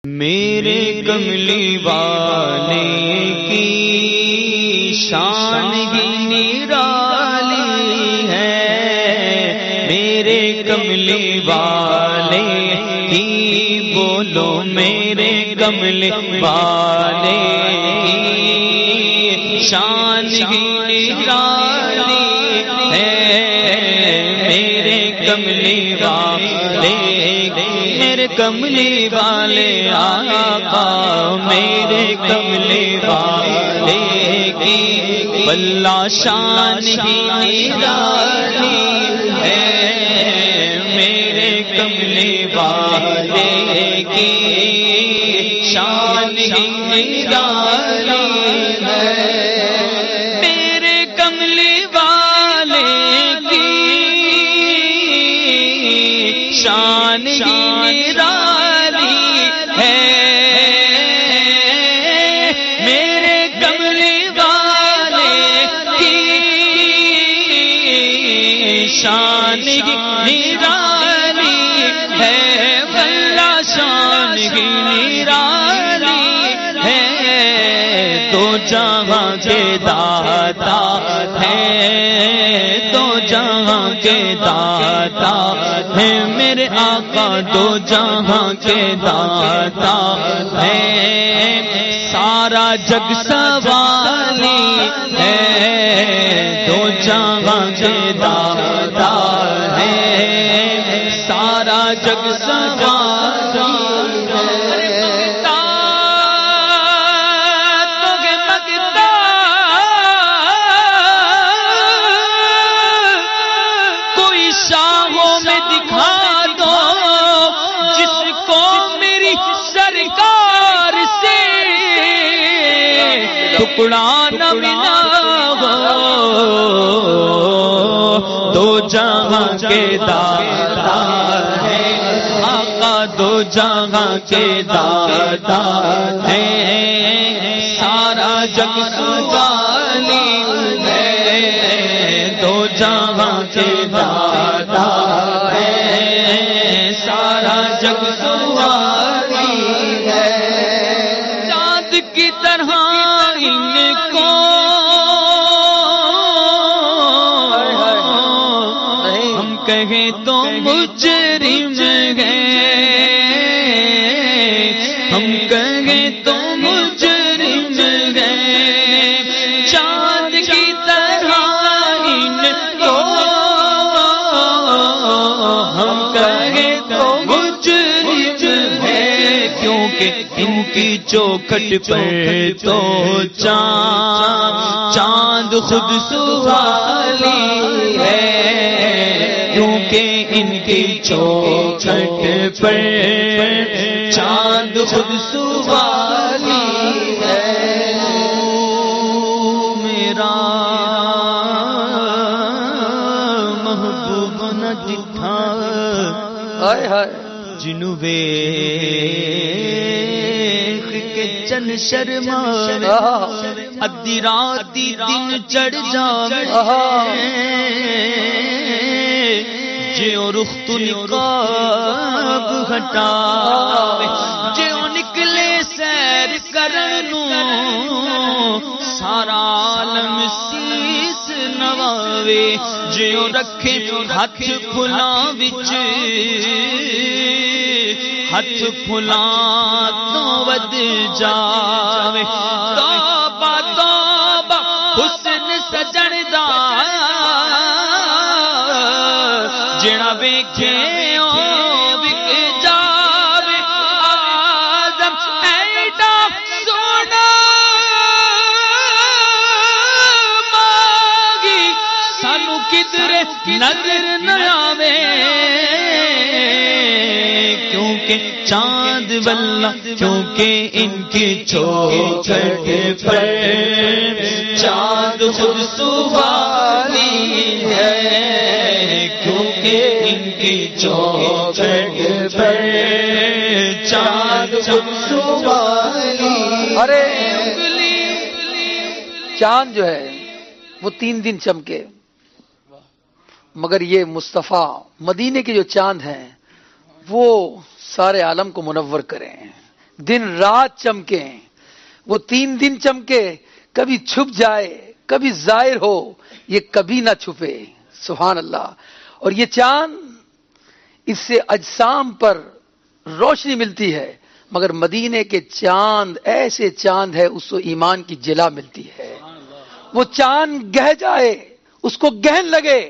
میرے کملی والے کی شان ہی نرالی ہے، میرے کملی والے کی بولو، میرے کملی والے کی شان ہی نرالی ہے، میرے کملی والے میرے کملی والے آقا، میرے کملی والے کی واللہ شان ہی نرالی ہے، میرے کملی والے کی شان ہی نرالی ہے، میرے کملی والے کی شان ہی نرالی ہے، میرے کملی والے کی شان ہی نرالی ہے، واللہ شان ہی نرالی ہے، تو جہاں کے داتا ہے، تو جہاں کے داتا ہے، میرے آقا دو جہاں کے داتا ہے، سارا جگ سوالی ہے، دو جہاں کے داتا ہے، سارا جگ سوالی ہے، شاہوں میں دکھا دو جس کو میری سرکار سے ٹکڑا نہ ملا ہو، دو جہاں کے داتا ہے آقا، دو جہاں کے داتا ہے، سارا جگ سوالی ہے، دو جہاں کے داتا ہے، سارا جگ سوالی ہے، چاند کی طرح ان کو ہم کہیں تو مجرم ہیں، ہم کہیں تو مجرم ہیں، چاند کی طرح ان کو ہم کہیں تو مجرم ہے، کیونکہ ان کی چوکھٹ پر تو چاند خود سوالی ہے، کیونکہ ان کی چوکھٹ پر چاند خود سوالی ہے، میرا محبوب نہ دکھا جنوبے کے چن شرما، ادھی راتی دن چڑھ جاوے، جیو رخ تو نقاب ہٹاوے، جیو نکلے سیر کرنو سارا عالم سیس نواوے، جیو رکھے ہاتھ پھلاں وچ، ہاتھ پھلاں تو ود جاوے، توبہ توبہ حسن سجن دا جڑا ویکھے او وک جاوے، آدم ایڈا سونا مانگی سانو کدھر نظر نہ آوے، کیونکہ چاند واللہ، کیونکہ ان کی چوکھٹ پر چاند خود سوالی ہے، کیونکہ ان کی چوکھٹ پر چاند خود سوالی، ارے چاند جو ہے وہ 3 دن چمکے، مگر یہ مصطفیٰ مدینے کے جو چاند ہیں وہ سارے عالم کو منور کریں، دن رات چمکے، وہ 3 دن چمکے، کبھی چھپ جائے کبھی ظاہر ہو، یہ کبھی نہ چھپے، سبحان اللہ۔ اور یہ چاند، اس سے اجسام پر روشنی ملتی ہے، مگر مدینے کے چاند ایسے چاند ہے، اس کو ایمان کی جلا ملتی ہے۔ وہ چاند گہ جائے اس کو گہن لگے،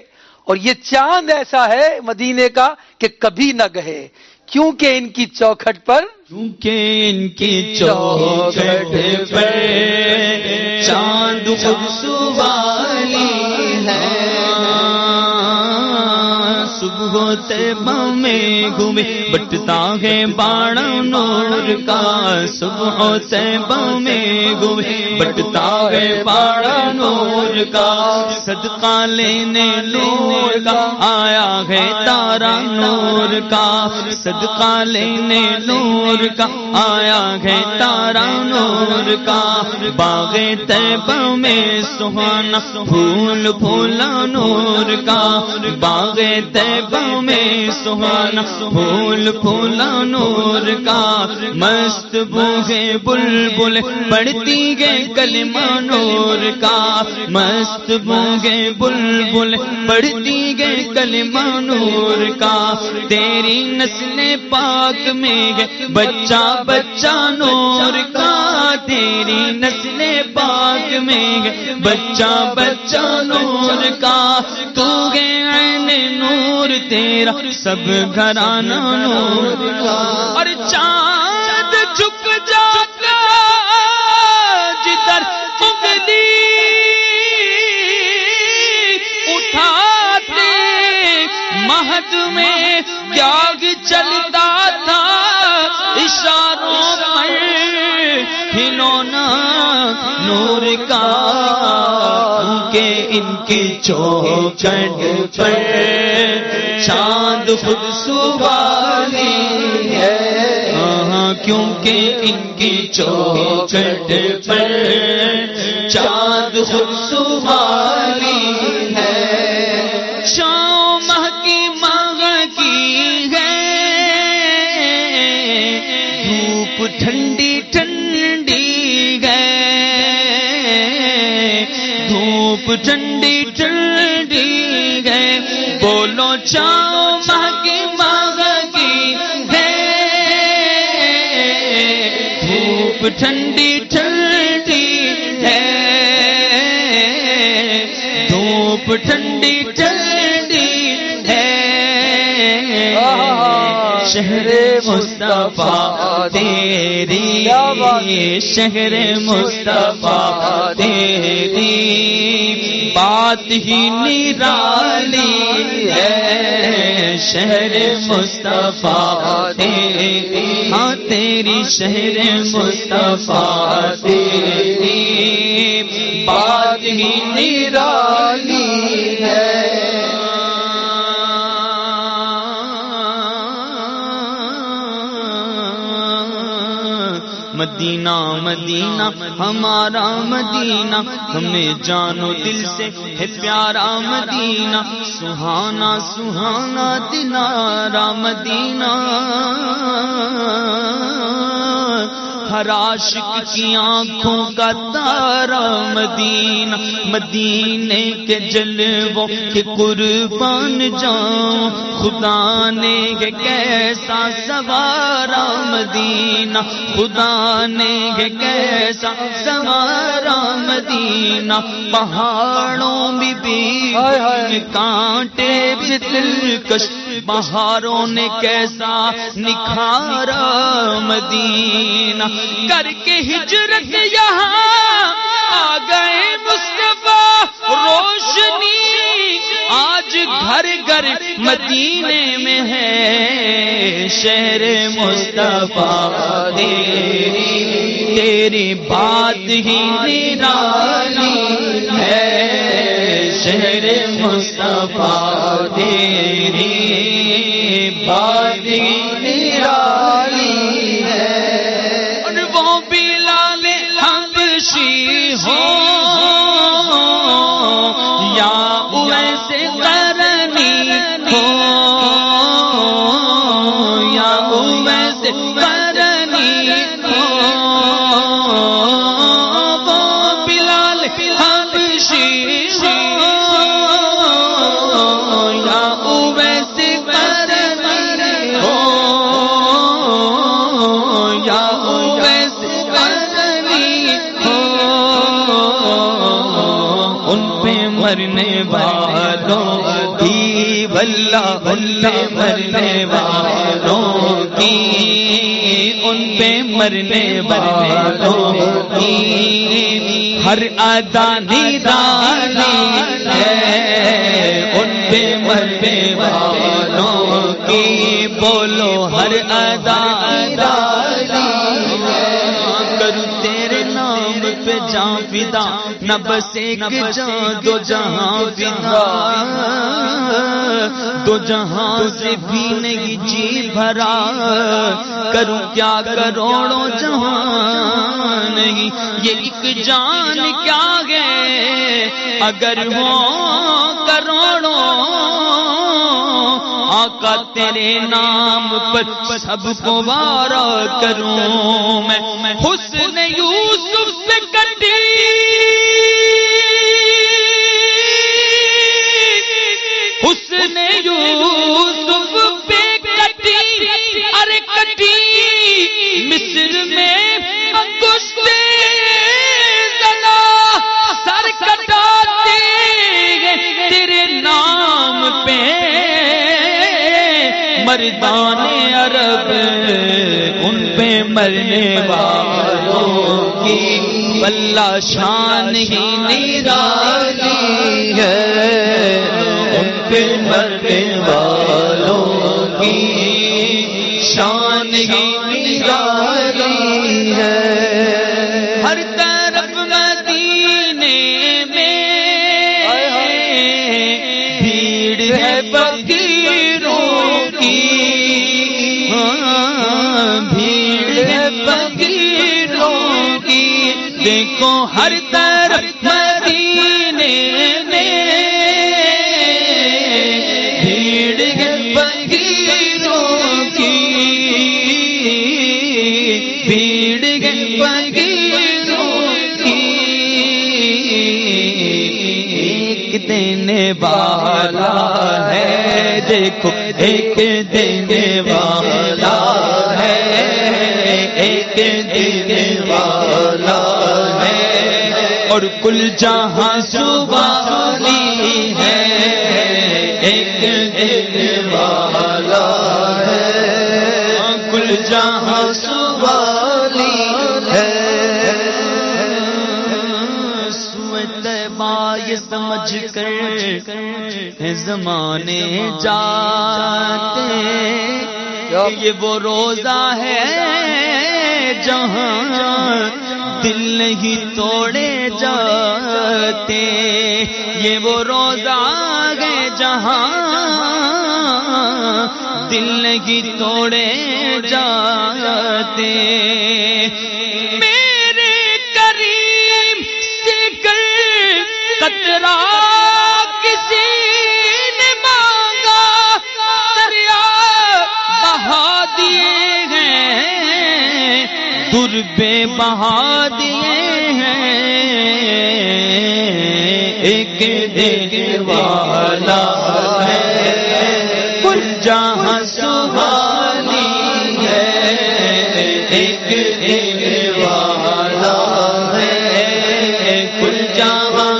اور یہ چاند ایسا ہے مدینے کا کہ کبھی نہ گہے، کیونکہ ان کی چوکھٹ پر، کیونکہ ان کی چوکھٹ پر چاند خود سوالی ہے۔ صبح طیبہ میں گھومے بٹتا ہے باڑا نور کا، صبح طیبہ میں گھومے بٹتا ہے باڑا نور کا، صدقہ لینے نور کا آیا ہے تارا نور کا، صدقہ لینے نور کا آیا ہے تارا نور کا، باغ طیبہ میں سہانا پھول پھولا نور کا، باغ طیبہ میں سہانا پھول پھولا نور کا، مست بوگے بلبل پڑھتی گے کلمہ نور کا، مست بوگے بلبل پڑھتی گے کلمہ نور کا، تیری نسل پاک میں ہے بچہ بچہ نور کا، تیری نسل پاک میں ہے بچہ بچہ نور کا، تو گے عین نور تیرا سب گھرانہ نور کا، اور چاند جھک جاتا جدھر انگلی اٹھاتے، مہد میں جاگ چلتا تھا اشاروں پر کھلونا نور کا، کہ ان کی چوکھٹ پر چاند خود سوالی ہے، کیونکہ ان کی چوکھٹ پر چاند خود سوالی ہے، شام ماہ کی ہے، دھوپ ٹھنڈی ٹھنڈی ہے، دھوپ ٹھنڈی ٹھنڈی ہے، بولو شام ماہ کی ہے، دھوپ ٹھنڈی ٹھنڈی ہے، دھوپ ٹھنڈی ٹھنڈی ہے، شہر مصطفیٰ تیری، شہر مصطفیٰ تیری بات ہی نرالی ہے، شہر مصطفیٰ تیری، ہاں تیری شہر مصطفیٰ تیری بات ہی نرالی ہے۔ مدینہ مدینہ ہمارا مدینہ، ہمیں جانو دل سے ہے پیارا مدینہ، سہانا سہانا دلارا مدینہ، ہر عاشق کی آنکھوں کا تارا مدینہ، مدینے کے جلووں کے قربان جاؤں، خدا نے کیسا سوارا مدینہ، خدا نے کیسا سوارا مدینہ، پہاڑوں میں بھی کانٹے بھی دلکش، بہاروں نے کیسا نکھارا مدینہ، کر کے ہجرت یہاں آ گئے مصطفیٰ، روشنی آج گھر گھر مدینے میں ہے، شہر مصطفیٰ تیری، تیری بات ہی نرالی ہے، شہر مصطفیٰ تیری بات ہی نرالی ہے، اور وہ بلال حبشی ہو یا ویسے قرنی ہو، یا ویسے قرنی مرنے والوں کی، واللہ ان پہ مرنے والوں کی، ان پہ مرنے والوں کی ہر ادا نرالی ہے، ان پہ مرنے والوں کی بولو ہر ادا نرالی ہے، کروں تیرے نام پہ جاں فدا، نہ بس ایک جاں دو جہاں فدا، دو جہاں سے بھی نہیں جی بھرا، کروں کیا کروڑوں جہاں نہیں، یہ ایک جان کیا ہے اگر ہو کروڑوں، آقا تیرے نام پر سب کو وارا کروں میں، حسن یوسف سے کٹی حسن یوسف پہ کٹی، ارے کٹی مصر میں انگشت زنا، سر کٹاتے ہیں تیرے نام پہ مردان عرب، ان پہ مرنے والوں کی واللہ شان ہی نرالی ہے، ان پہ مرنے والوں کی شان ہی نرالی ہے، ہر طرف مدینے میں بھیڑ ہے فقیروں کی، بھیڑ ہے فقیروں کی، دیکھو ہر طرف مدینے میں بھیڑ ہے فقیروں کی، بھیڑ ہے فقیروں کی، ایک دینے والا ہے، دیکھو ایک دینے والا ہے، ایک دینے والا ہے، اور کل جہاں سوالی ہے، ایک دینے والا ہے، کل جہاں سوالی ہے، یہ سمجھ کر زمانے جاتے، یہ وہ روزہ ہے جہاں دل نہیں توڑے جاتے، یہ وہ روزہ ہے جہاں دل نہیں توڑے جاتے، قطرہ کسی نے مانگا دریا بہا دیے ہیں، در بے بہا دیے ہیں، ایک دینے والا ہے، کل جہاں سوالی ہے، ایک دینے والا ہے، کل جہاں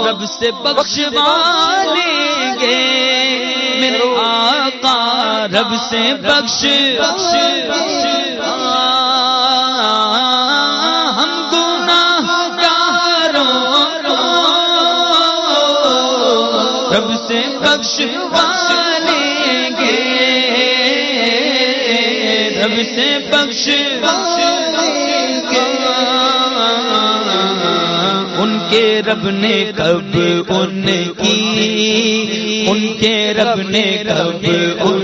رب سے بخشوا لیں گے، میرے آقا رب سے بخش ہم گناہگاروں رب سے بخشوا لیں گے، رب سے بخشوا لیں گے، ان کے رب نے کب ان کے رب نے کب ان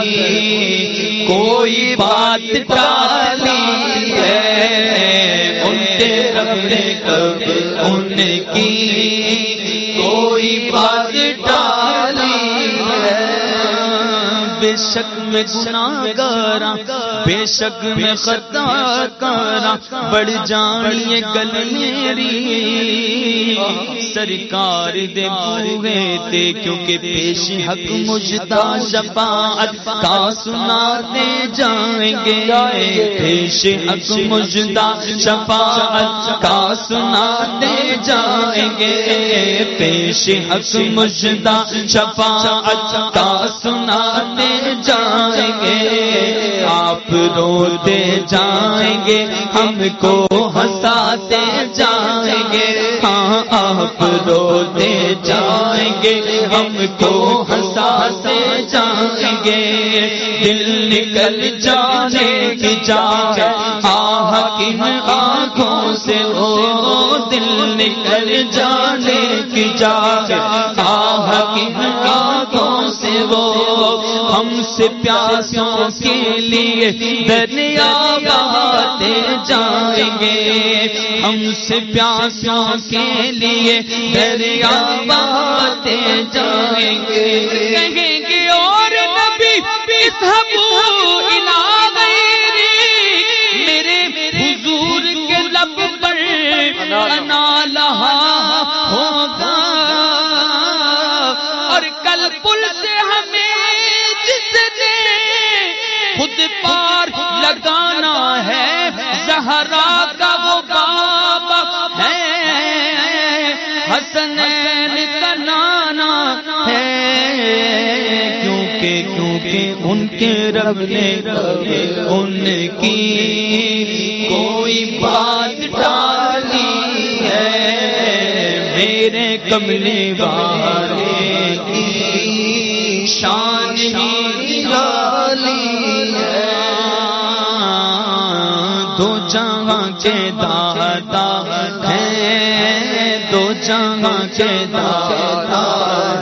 کی کوئی بات ٹالی ہے، ان کے رب نے کب ان کی کوئی بات ٹالی ہے، بے شک میں گناہگاراں، بے شک میں خطا کاراں، بڑھ جانی گل میری سرکار دے بوئے تے، کیونکہ پیش حق مجدہ شفاعت کا سناتے جائیں گے، پیش حق مجدہ شفاعت کا سناتے جائیں گے، پیش حق مجدہ شفاعت کا سناتے جائیں گے، آپ روتے جائیں گے ہم کو ہنساتے جائیں گے، ہاں آپ روتے جائیں گے ہم کو ہنساتے جائیں گے، دل نکل جانے کی جائے آہ کن آنکھوں سے ہو، دل نکل جانے کی جائے آہ کن آنکھوں سے وہ، ہم سے پیاسوں کے لیے دریا بہاتے جائیں گے، ہم سے پیاسوں کے لیے دریا بہاتے جائیں گے، کہیں گے اور نبی اذهبوا الی غیری، میرے حضور کے لب پر انا لہا ہوگا، اور کل پل سے ہمیں جس نے خود پار لگانا ہے، زہرا کا وہ بابا ہے، حسنین کا نانا ہے، کیونکہ ان کے رب نے ان کی کوئی بات ڈالی ہے، میرے کملے والے کی شان ہی ڈالی ہے، دو جہاں کے داتا ہیں، دو جہاں کے داتا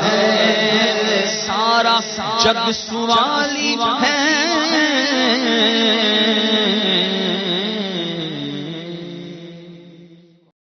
ہیں، سارا جگ سوالی ہے،